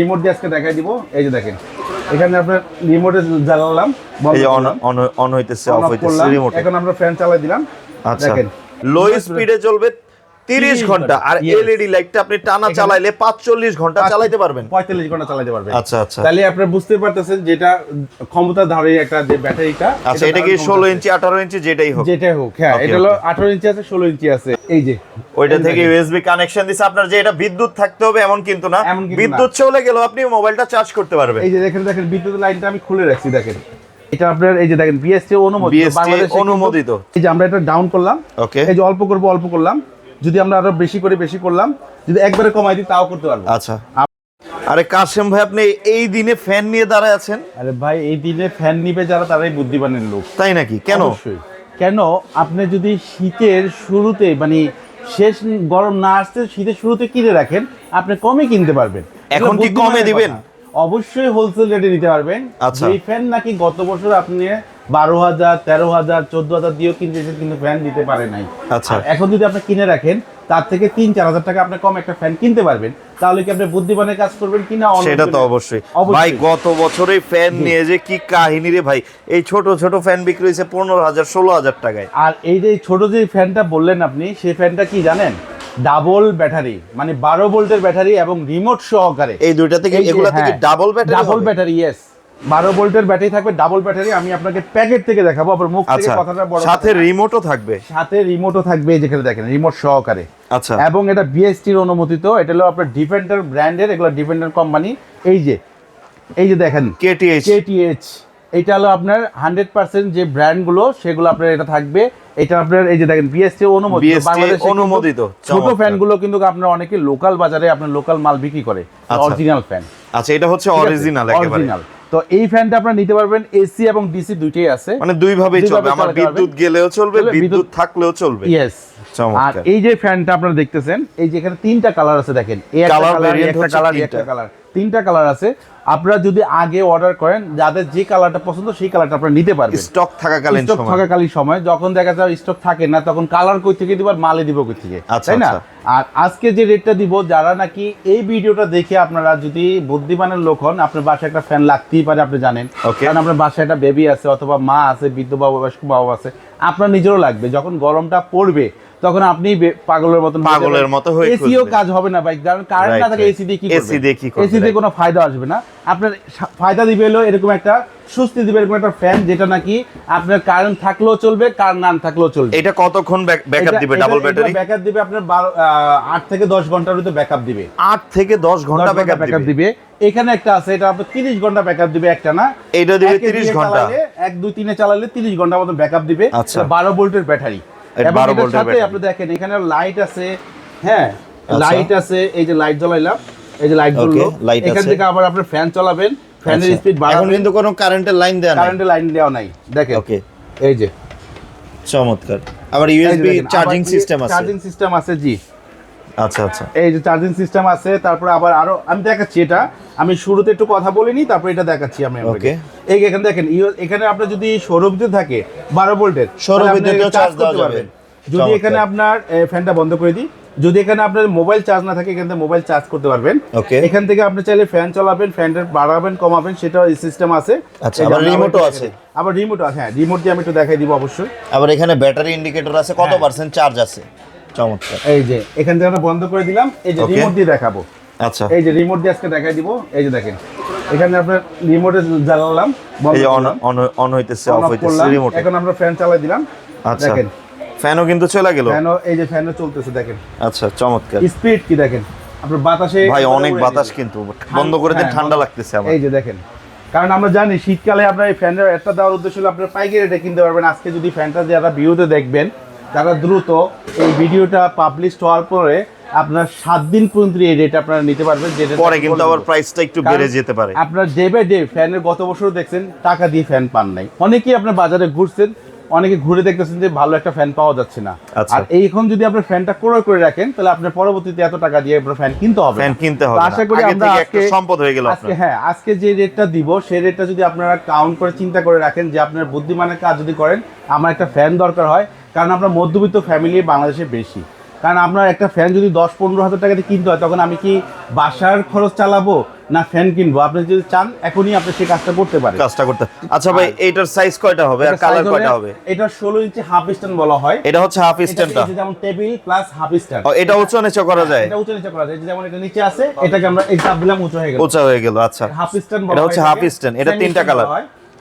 Remote দিয়ে আজকে দেখাই দিব। এই যে দেখেন, এখানে আপনার রিমোটে জ্বালালাম, এই অন হইতেছে, অফ হইতেছে রিমোট। এখন আমরা ফ্যান চালাই দিলাম। আচ্ছা, দেখেন লো স্পিডে চলবে 30 ঘন্টা, আর এলইডি লাইটটা আপনি টানা চালাইলে 45 ঘন্টা চালাতে পারবেন, 45 ঘন্টা চালাতে পারবেন। আচ্ছা আচ্ছা, তাহলে আপনি বুঝতে পারতেছেন যেটা ক্ষমতাধারী একটা যে ব্যাটারিটা। আচ্ছা, এটা কি 16 ইঞ্চি 18 ইঞ্চি যেটাই হোক? হ্যাঁ, এটা হলো 18 ইঞ্চি আছে, 16 ইঞ্চি আছে। এই যে ওইটা থেকে ইউএসবি কানেকশন দিছে আপনার, যে এটা বিদ্যুৎ থাকতে হবে এমন কিন্তু না, বিদ্যুৎ চলে গেলেও আপনি মোবাইলটা চার্জ করতে পারবেন। এই যে দেখেন বিদ্যুৎ লাইনটা আমি খুলে রাখছি, দেখেন এটা আপনার। এই যে দেখেন বিএসটি অনুমোদিত। এই যে আমরা এটা ডাউন করলাম, ওকে, এই যে অল্প করলাম, যদি আমরা আরো বেশি করলাম, যদি একবারে কমাই দিই তাও করতে পারবো। আচ্ছা, আরে কাশেম ভাই, আপনি এই দিনে ফ্যান নিয়ে দাঁড়ায় আছেন? আরে ভাই, এই দিনে ফ্যান নিবে যারা তারাই বুদ্ধিমানের লোক। তাই নাকি? কেন? কেন, আপনি যদি শীতের শুরুতে মানে শেষ গরম না আসতে শীতের শুরুতে কিনে রাখেন, আপনি কমে কিনতে পারবেন। এখন কি কমে দিবেন? অবশ্যই হোলসেল রেটে দিতে পারবেন। এই ফ্যান নাকি গত বছর আপনি 12,000, 13,000, 14,000 দিয়েও কিনতেছেন, কিন্তু ফ্যান দিতে পারে নাই। আচ্ছা, এখন যদি আপনি কিনে রাখেন, তার থেকে 3-4 হাজার টাকা আপনি কম একটা ফ্যান কিনতে পারবেন। তাহলে কি আপনি বুদ্ধিমানের কাজ করবেন কিনা? সেটা তো অবশ্যই ভাই। গত বছরে ফ্যান নিয়ে যে কি কাহিনী রে ভাই, এই ছোট ছোট ফ্যান বিক্রি হয়েছে 15,000, 16,000 টাকায়। আর এই যে ছোট যে ফ্যানটা বললেন আপনি, সেই ফ্যানটা কি জানেন? ডাবল ব্যাটারি, মানে 12 ভোল্টের ব্যাটারি এবং রিমোট সহকারে। এই দুইটা থেকে এগুলা থেকে ডাবল ব্যাটারি, ইয়েস, 12 ভোল্টের ব্যাটারি থাকবে, ডাবল ব্যাটারি। আমি আপনাকে প্যাকেট থেকে দেখাবো, আপনার মুখ থেকে কথাটা বড়। সাথে রিমোটও থাকবে, যেখানে দেখেন রিমোট সহকারে। আচ্ছা, এবং এটা বিএসটির অনুমোদিত। এটা হলো আপনার ডিফেন্ডার ব্র্যান্ডের, এগুলো ডিফেন্ডার কোম্পানি। এই যে দেখেন কেটিএইচ, এটা হলো আপনার 100% যে ব্র্যান্ডগুলো সেগুলো আপনার এটা থাকবে। এটা আপনার এই যে দেখেন বিএসটি অনুমোদিত। ছোট ফ্যানগুলো কিন্তু আপনার অনেকে লোকাল বাজারে আপনার লোকাল মাল বিক্রি করে, অরিজিনাল ফ্যান। আচ্ছা, এটা হচ্ছে অরিজিনাল একেবারে। তো এই ফ্যানটা আপনারা নিতে পারবেন, এসি এবং ডিসি দুইটাই আছে, মানে দুই ভাবেই চলবে। আমার বিদ্যুৎ গেলেও চলবে, বিদ্যুৎ থাকলেও চলবে। ইয়েস। আর এই যে ফ্যানটা আপনারা দেখতেছেন, এই যে এখানে 3টা কালার আছে, দেখেন তিনটা কালার আছে। আপনারা যদি আগে অর্ডার করেন, যাদের যে কালারটা পছন্দ সেই কালারটা আপনারা নিতে পারবেন স্টক থাকাকালীন সময়। যখন দেখা যায় স্টক থাকে না, তখন কালার কই থেকে দিব আর মালে দিব কই থেকে, তাই না? আর আজকে যে রেটটা দিব, যারা নাকি এই ভিডিওটা দেখে আপনারা যদি বুদ্ধিমানের লোক হন, আপনার বাসায় একটা ফ্যান লাগতেই পারে, আপনি জানেন, কারণ আপনার বাসায় একটা বেবি আছে অথবা মা আছে, বৃদ্ধ বাবা, বয়স্ক বাবা আছে, আপনার নিজেরও লাগবে। যখন গরমটা পড়বে তখন আপনি পাগলের মতো হয়ে এসিও কাজ হবে না ভাই, কারণ কারেন্ট না থাকে এসি দিয়ে কি করবে? এসি দিয়ে কোনো ফায়দা আসবে না। আপনার ফায়দা দিবে হলো এরকম একটা স্বস্তি দিবে, এরকম একটা ফ্যান যেটা নাকি আপনার কারেন্ট থাকলেও চলবে, কারেন্ট না থাকলেও চলবে। এটা কতক্ষণ ব্যাকআপ দিবে? ডাবল ব্যাটারি ব্যাকআপ দিবে আপনার 8 থেকে 10 ঘন্টার ভিতরে ব্যাকআপ দিবে। 8 থেকে 10 ঘন্টা ব্যাকআপ দিবে। এখানে একটা আছে, এটা আপনার 30 ঘন্টা ব্যাকআপ দিবে, একটা না, এটা দিবে 30 ঘন্টা। 1 2 3 এ চালালে 30 ঘন্টা মতো ব্যাকআপ দিবে। 12 ভোল্টের ব্যাটারি। এবং এটার সাথে আপনি দেখেন এখানে লাইট আছে, হ্যাঁ লাইট আছে। এই যে লাইট জ্বালাইলাম, এই যে লাইট জ্বললো। এখান থেকে আবার আপনি ফ্যান চালাবেন, ফ্যানের স্পিড বাড়াবেন। এখন কিন্তু কোনো কারেন্টের লাইন দেওয়া নাই, দেখেন। ওকে, এই যে চমৎকার। আবার ইউএসবি চার্জিং সিস্টেম আছে। জি, আচ্ছা আচ্ছা, এই যে চার্জিং সিস্টেম আছে। তারপরে আবার আরো আমি দেখাচ্ছি, এটা আমি শুরুতে একটু কথা বলিনি, তারপর এটা দেখাচ্ছি আমি। ওকে, এই এখানে দেখেন, এখানে আপনার যদি সৌরবিদ্যুৎ থাকে 12 ভোল্টের, সৌরবিদ্যুতেও চার্জ দেওয়া যাবে। যদি এখানে আপনার ফ্যানটা বন্ধ করে দিই, যদি এখানে আপনার মোবাইল চার্জ না থাকে, এখান থেকে মোবাইল চার্জ করতে পারবেন। এখান থেকে আপনি চাইলে ফ্যান চালাবেন, ফ্যানটা বাড়াবেন কমাবেন, সেটাও এই সিস্টেম আছে। আবার রিমোটও আছে। হ্যাঁ, রিমোট দিয়ে আমি একটু দেখাই দিব অবশ্যই। আবার এখানে ব্যাটারি ইন্ডিকেটর আছে, কত পার্সেন্ট চার্জ আছে। চমৎকার। এই যে এখান থেকে আমরা বন্ধ করে দিলাম, এই যে রিমোট দিয়ে দেখাবো। আচ্ছা, এই যে রিমোট দিয়ে আজকে দেখাই দিব। এই যে দেখেন, এখানে আপনার রিমোটে জ্বালালাম, এই অন হইতেছে, অফ হইতেছে রিমোট। এখন আমরা ফ্যান চালাই দিলাম, দেখেন ফ্যানও কিন্তু চলে গেল। এই যে ফ্যানও চলতেছে, দেখেন। আচ্ছা, চমৎকার। স্পিড কি দেখেন, আপনার বাতাসে ভাই অনেক বাতাস, কিন্তু বন্ধ করে দিন, ঠান্ডা লাগতেছে আমার। এই যে দেখেন, কারণ আমরা জানি শীতকালে আপনার এই ফ্যানের একটা দেওয়ার উদ্দেশ্য হলো আপনার পাইকারি রেটে কিনতে পারবেন। আজকে যদি ফ্যানটা যারা ভিডিওতে দেখবেন, তারা দ্রুত এই ভিডিওটা পাবলিশ হওয়ার পরে আপনার 7 দিন পর্যন্ত এই রেট আপনারা নিতে পারবেন, যেটা পরে কিন্তু আবার প্রাইসটা একটু বেড়ে যেতে পারে। আপনার ডে বাই ডে ফ্যানের গত বছর দেখছেন টাকা দিয়ে ফ্যান পান নাই, অনেকেই আপনার বাজারে ঘুরছেন, অনেকে ঘুরে দেখতেছেন যে ভালো একটা ফ্যান পাওয়া যাচ্ছে না। আর এইখন যদি আপনি ফ্যানটা ক্রয় করে রাখেন, তাহলে আপনার পরবর্তীতে এত টাকা দিয়ে আপনার ফ্যান কিনতে হবে। আশা করি আমরা আজকে সম্পদ হয়ে গেল আপনার। হ্যাঁ, আজকে যে রেটটা দিব সেই রেটটা যদি আপনারা কাউন্ট করে চিন্তা করে রাখেন, যে আপনার বুদ্ধিমানের কাজ যদি করেন, আমার একটা ফ্যান দরকার হয়, কারণ আমরা মধ্যবিত্ত ফ্যামিলি বাংলাদেশে বেশি। কারণ আপনার একটা ফ্যান যদি 10-15 হাজার টাকা দিয়ে কিনতে হয়, তখন আমি কি বাসার খরচ চালাবো না ফ্যান কিনবো, আপনি যদি চান এখনই আপনি সেই কাজটা করতে পারেন। আচ্ছা ভাই, এইটার সাইজ কয়টা হবে আর কালার কয়টা হবে? এটা 16 ইঞ্চি হাফ স্ট্যান্ড বলা হয়। এটা হচ্ছে হাফ স্ট্যান্ডটা, যেমন টেবিল প্লাস হাফ স্ট্যান্ড। এটা উঁচু নিচু করা যায়? এটা উঁচু নিচু করা যায়, যেমন এটা নিচে আছে, এটাকে আমরা এই চাপ দিলাম উঁচু হয়ে গেল। আচ্ছা, হাফ স্ট্যান্ড বলা এটা হয়। হচ্ছে হাফ স্ট্যান্ড। এটা তিনটা কালার,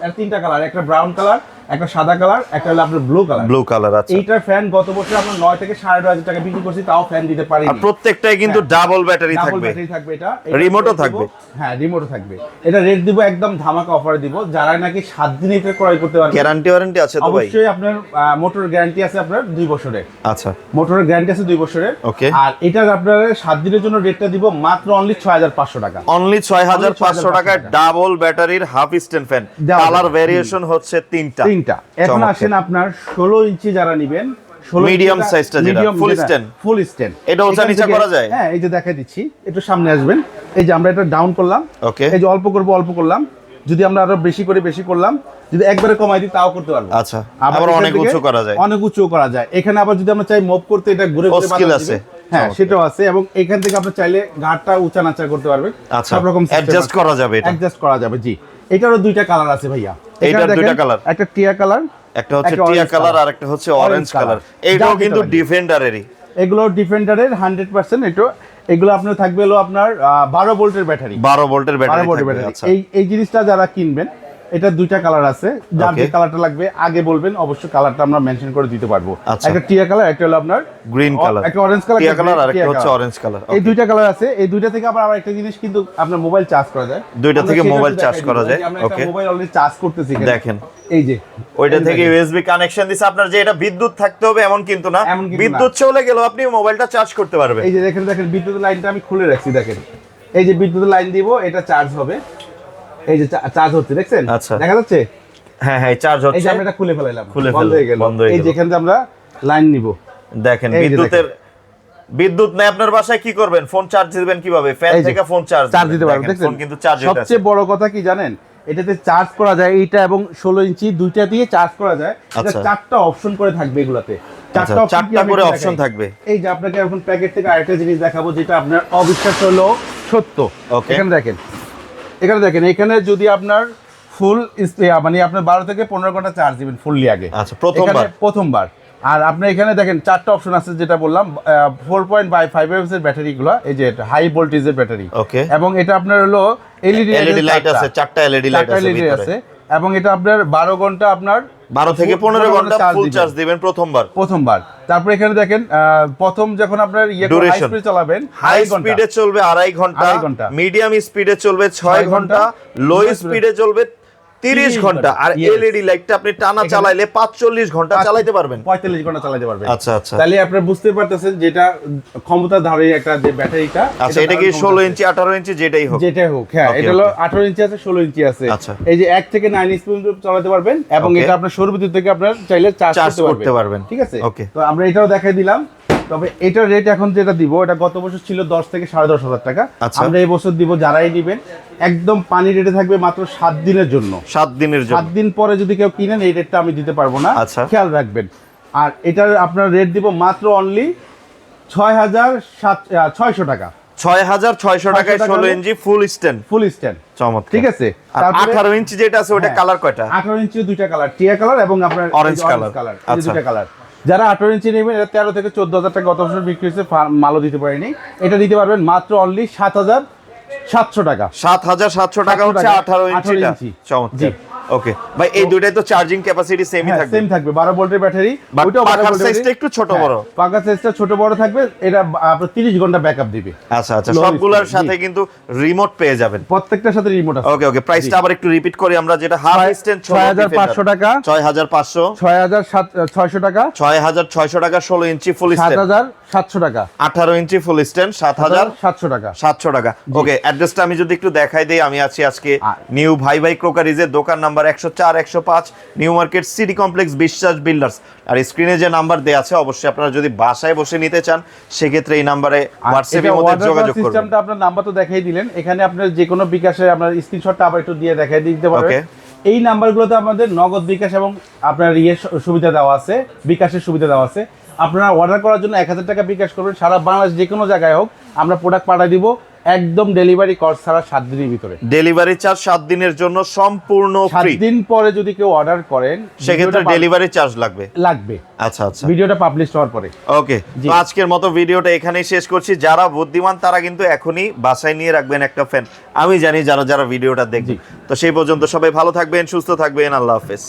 এর তিনটা কালার, একটা ব্রাউন কালার, একটা সাদা কালার, একটা হলো আপনার ব্লু কালার। আচ্ছা, এইটার ফ্যান গত বছর আমরা 9 থেকে 9.5 টাকা বিক্রি করছি, তাও ফ্যান দিতে পারি। আর প্রত্যেকটাই কিন্তু ডাবল ব্যাটারি থাকবে। এটা রিমোটও থাকবে। হ্যাঁ, রিমোটও থাকবে। এটা রেট দিব একদম ধামাকা অফারে দিব, যারা নাকি 7 দিন এটা ক্রয় করতে পারবে। গ্যারান্টি ওয়ারেন্টি আছে তো ভাই? অবশ্যই আপনার মোটর গ্যারান্টি আছে আপনার 2 বছরের। আচ্ছা, মোটরের গ্যারান্টি আছে 2 বছরের। ওকে। আর এটার আপনার 7 দিনের জন্য রেটটা দিব মাত্র অনলি 6500 টাকা। অনলি 6500 টাকায় ডাবল ব্যাটারির half stand fan. Colour variation হচ্ছে তিনটা। এখন আসেন আপনার 16 ইঞ্চি যারা নেবেন, মিডিয়াম সাইজটা যেটা ফুল স্ট্যান্ড, এটা ওটা নিচে করা যায়? হ্যাঁ, এই যে দেখাই দিচ্ছি, একটু সামনে আসবেন। এই যে আমরা এটা ডাউন করলাম, ওকে। এই যে অল্প করলাম, যদি আমরা আরো বেশি করলাম, যদি একবারে কমাই দিই তাও করতে পারবো। আচ্ছা, আবার অনেক উঁচু করা যায়। এখানে আবার যদি আমরা চাই মুভ করতে, এটা ঘুরে স্কিল আছে। হ্যাঁ, সেটাও আছে। এবং এখান থেকে আপনি চাইলে ঘাটটা উঁচা নাচা করতে পারবেন। আচ্ছা, সব রকম অ্যাডজাস্ট করা যাবে। জি, এটারও দুইটা কালার আছে ভাইয়া। এটার দুইটা কালার, একটা টিয়া কালার, একটা হচ্ছে টিয়া কালার আর একটা হচ্ছে অরেঞ্জ কালার। এইটাও কিন্তু ডিফেন্ডারেরই। এগুলো ডিফেন্ডারের 100%। এগুলো আপনার থাকবে হলো আপনার 12 ভোল্টের ব্যাটারি। 12 ভোল্টের ব্যাটারি। আচ্ছা, এই জিনিসটা যারা কিনবেন, এটা দুইটা কালার আছে। যার যে কালারটা লাগবে আগে বলবেন, অবশ্যই কালারটা আমরা মেনশন করে দিতে পারবো। একটা টিয়া কালার, একটা হলো আপনার গ্রিন কালার, একটা অরেঞ্জ কালার, টিয়া কালার আর একটা হচ্ছে অরেঞ্জ কালার। এই দুইটা কালার আছে। এই দুইটা থেকে আবার একটা জিনিস কিন্তু আপনার মোবাইল চার্জ করা যায়। দুইটা থেকে মোবাইল চার্জ করা যায়। ওকে, মোবাইল অলরেডি চার্জ করতেছি, দেখেন। এই যে ওইটা থেকে ইউএসবি কানেকশন দিছে। আপনার যে এটা বিদ্যুৎ থাকতে হবে এমন কিন্তু না, বিদ্যুৎ চলে গেলেও আপনি মোবাইলটা চার্জ করতে পারবেন। এই যে দেখেন বিদ্যুতের লাইনটা আমি খুলে রাখছি, দেখেন। এই যে বিদ্যুতের লাইন দিব, এটা চার্জ হবে। এই যে চার্জ হচ্ছে, দেখছেন? দেখা যাচ্ছে? হ্যাঁ, চার্জ হচ্ছে। এই যে আমরা এটা খুলে ফেলাইলাম, বন্ধ হয়ে গেল। এই যেখানে আমরা লাইন নিব, দেখেন বিদ্যুৎ নেই আপনার বাসায়, কি করবেন? ফোন চার্জ দিবেন কিভাবে? ফ্যান থেকে ফোন চার্জ দিতে পারবেন। দেখছেন, কিন্তু চার্জ হচ্ছে। সবচেয়ে বড় কথা কি জানেন? এটাতে চার্জ করা যায়, এইটা এবং 16 ইঞ্চি দুইটা দিয়ে চার্জ করা যায়। এটা 4টা অপশন করে থাকবে। এগুলাতে 4টা করে অপশন থাকবে। এই যে আপনাকে এখন প্যাকেট থেকে আরেকটা জিনিস দেখাবো, যেটা আপনার অবিশ্বাস হলো সত্য। এখানে দেখেন, এখানে যদি আপনার ফুল মানে আপনার 12 থেকে 15 ঘন্টা চার্জ দিবেন ফুললি আগে। আচ্ছা, প্রথমবার। আর আপনি এখানে দেখেন 4টা অপশন আছে, যেটা বললাম 4.5 এর ব্যাটারি গুলো। এই যে এটা হাই ভোল্টেজের ব্যাটারি, এবং এটা আপনার হলো এলইডি লাইট আছে, 4টা এলইডি লাইট আছে। এবং এটা আপনার 12 ঘন্টা, আপনার 12 থেকে 15 ঘন্টা ফুল চার্জ দিবেন প্রথমবার। তারপর এখানে দেখেন, প্রথম যখন আপনার হাই স্পিডে চালাবেন, হাই স্পিডে চলবে 2.5 ঘন্টা, মিডিয়াম স্পিডে চলবে 6 ঘন্টা, লো স্পিডে চলবে 30 ঘন্টা। আর এলইডি লাইটটা আপনি টানা চালাইলে 45 ঘন্টা চালাতে পারবেন, 45 ঘন্টা চালাতে পারবেন। আচ্ছা, তাহলে আপনি বুঝতে পারতেছেন যেটা ক্ষমতাধারী একটা যে ব্যাটারিটা। আচ্ছা, এটা কি 16 ইঞ্চি 18 ইঞ্চি যেটাই হোক? হ্যাঁ, এটা হলো 18 ইঞ্চি আছে, 16 ইঞ্চি আছে। এই যে 1 থেকে 9 স্পিড চালাতে পারবেন, এবং এটা আপনার সৌর বিদ্যুৎ থেকে আপনার চাইলে চার্জ করতে পারবেন। ঠিক আছে, তো আমরা এটাও দেখাই দিলাম। তবে এটার রেট এখন যেটা দিব, এটা গত বছর ছিল 10 থেকে 10,500 টাকা। আমরা এই বছর দিব, যারাই নেবেন একদম পানি রেটে থাকবে মাত্র 7 দিনের জন্য। 7 দিন পরে যদি কেউ কিনেন, এই রেটটা আমি দিতে পারবো না, খেয়াল রাখবেন। আর এটার আপনার রেট দিব মাত্র অনলি 6,600 টাকা। 6,600 টাকায় 16 ইঞ্চি ফুল স্ট্যান্ড। চমৎকার। ঠিক আছে। 18 ইঞ্চি যেটা আছে ওটা কালার কয়টা? 18 ইঞ্চি দুইটা কালার, টিয়া কালার এবং আপনার অরেঞ্জ কালার। দুইটা কালার। যারা 18 ইঞ্চি নেবেন, এটা 13 থেকে 14,000 টাকা গত বছর বিক্রি হয়েছে, মালও দিতে পারেনি। এটা দিতে পারবেন মাত্র অনলি 7,700 টাকা। 7,700 টাকা হচ্ছে 18 ইঞ্চি। চমৎকার। ওকে ভাই, এই দুইটাই তো চার্জিং ক্যাপাসিটি সেমই থাকবে? সেম থাকবে, 12 ভোল্টের ব্যাটারি। ওইটাও পাকার সাইজটা একটু ছোট বড়। পাকার সাইজটা ছোট বড় থাকবে। এটা আপনার 30 ঘন্টা ব্যাকআপ দিবে। আচ্ছা, সবগুলোর সাথে কিন্তু রিমোট পেয়ে যাবেন, প্রত্যেকটার সাথে রিমোট আছে। ওকে, প্রাইসটা আবার একটু রিপিট করি আমরা, যেটা হাফ স্ট্যান্ড 6,500 টাকা, 6,500, 6,600 টাকা, 6,600 টাকা 16 ইঞ্চি ফুল স্ট্যান্ড, 7,700 টাকা, 18 ইঞ্চি ফুল স্ট্যান্ড 7,700 টাকা। 700 টাকা। ওকে, অ্যাড্রেসটা আমি যদি একটু দেখাই দেই, আমি আছি আজকে নিউ ভাই ক্রোকারিজের দোকান number 104-105, new market city complex, বিশ্বাস বিল্ডার্স। আর স্ক্রিনে যে নাম্বার দেয়া আছে, অবশ্যই আপনারা যদি বাসায় বসে নিতে চান, সেক্ষেত্রে এই নাম্বারে হোয়াটসঅ্যাপের মধ্যে যোগাযোগ করবেন। সিস্টেমটা আপনার নাম্বার তো দেখাই দিলেন, এখানে আপনার যে কোনো বিকাশে আপনার স্ক্রিনশটটা আবার একটু দিয়ে দেখাই দিতে পারবেন। এই নাম্বারগুলোতে আমাদের নগদ বিকাশ এবং আপনার সুবিধা দেওয়া আছে, বিকাশের সুবিধা দেওয়া আছে। আপনারা অর্ডার করার জন্য 1,000 টাকা বিকাশ করবেন, সারা বাংলাদেশ যে কোনো জায়গায় হোক আমরা প্রোডাক্ট পাঠিয়ে দিব একদম ডেলিভারি কস্ট ছাড়া 7 দিনের ভিতরে। ডেলিভারি চার্জ 7 দিনের জন্য সম্পূর্ণ ফ্রি। 7 দিন পরে যদি কেউ অর্ডার করেন সেক্ষেত্রে ডেলিভারি চার্জ লাগবে। আচ্ছা আচ্ছা, ভিডিওটা পাবলিশ হওয়ার পরে। ওকে, তো আজকের মতো ভিডিওটা এখানেই শেষ করছি। যারা বুদ্ধিমান তারা কিন্তু এখনই বাসায় নিয়ে রাখবেন একটা ফ্যান। আমি জানি যারা যারা ভিডিওটা দেখবে। তো সেই পর্যন্ত সবাই ভালো থাকবেন, সুস্থ থাকবেন, আল্লাহ হাফেজ।